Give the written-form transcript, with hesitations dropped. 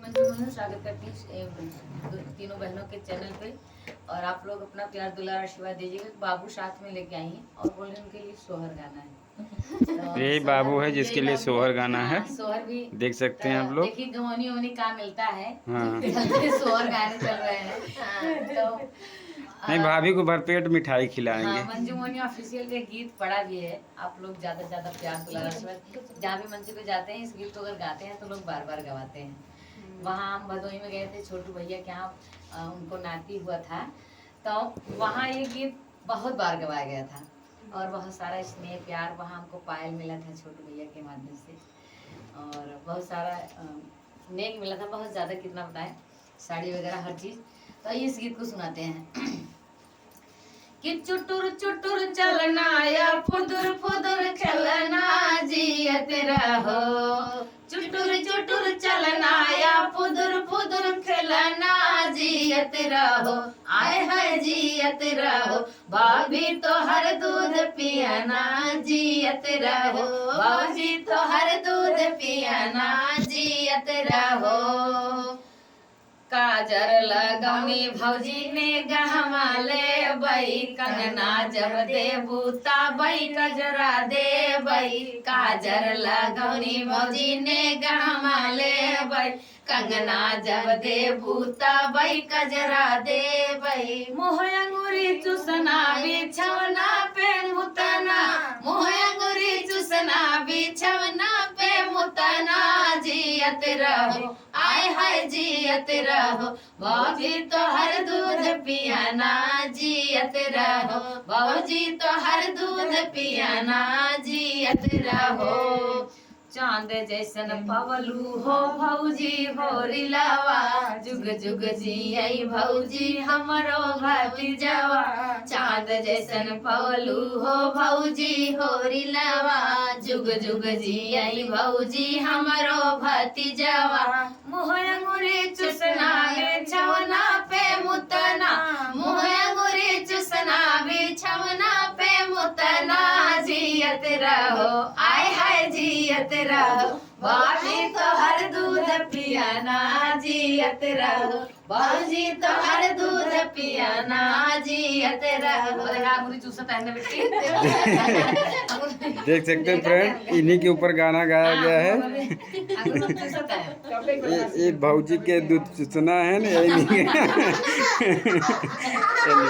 मंजू स्वागत करती हूँ तीनों बहनों के चैनल पे। और आप लोग अपना प्यार दुलार आशीर्वाद दीजिएगा। बाबू साथ में लेके आई हैं और बोल रहे उनके लिए सोहर गाना है। तो यही बाबू है जिसके लिए सोहर गाना है। सोहर भी देख सकते हैं आप लोग। देखिए गवनी वनी कहाँ मिलता है। हाँ। सोहर गाने चल रहे हैं। तो नहीं, भाभी को भरपेट मिठाई खिलाएंगे। हाँ, मंजू मोनी ऑफिशियल का गीत पड़ा भी है। आप लोग ज्यादा से ज्यादा प्यार दुलार आशीर्वाद, जहाँ भी मंच पे जाते हैं इस गीत को अगर गाते हैं तो लोग बार बार गवाते हैं। वहाँ हम भदोही में गए थे छोटू भैया के यहाँ, उनको नाती हुआ था, तो वहाँ ये गीत बहुत बार गवाया गया था। और बहुत सारा स्नेह प्यार वहाँ हमको पायल मिला था छोटू भैया के माध्यम से, और बहुत सारा नेक मिला था, बहुत ज़्यादा कितना बताएं, साड़ी वगैरह हर चीज़। तो इस गीत को सुनाते हैं कि चुटुर चुटुर चलना या फुदुर फुदुर चलना जियत रहो, चुटुर चुटुर चलना या फुदुर फुदुर चलना जियत रहो, आए है जियत रहो, भाभी तो हर दूध पियाना जियत रहो, भाभी तो हर दूध पियाना जियत रहो। काजर लगौनी भौजी ने गहमा ले बई, कंगना जब दे बूता बई कजरा दे बई, काजर लगौनी भौजी ने गहमा ले बई, कंगना जब दे बूता बई कजरा दे बई, मुँह अंगूरी चूसना बिछवना पे मुतना, मुँह अंगूरी चूसना बिछवना पे मुतना जियत रहो, आए हाय जियत रहो, भाभी तो हर दूध पियाना जियत रहो, भाजी तो हर दूध पियाना जियत रहो। चांद जैसन पवलू हो भौजी हो रिलावा, जुग जुग जियई भौजी हमरो भतीजवा, चांद जैसन पवलू हो भौजी हो रिलावा, जुग जुग जियई भौजी हमरो भतीजवा, मुँह अंगूरी चूसना बिछवना पे मुतना, मुँह अंगूरी चूसना बिछवना पे मुतना जियत रहो, आय हाय जियत रहो, भाभी तो हर दूध पियाना जियत रहो, भाजी तो हर दूध पियाना जियत रहो। देख सकते हैं फ्रेंड, इन्हीं के ऊपर गाना गाया गया है। ये भौजी के दूध चूसना है ना, यही। चलिए।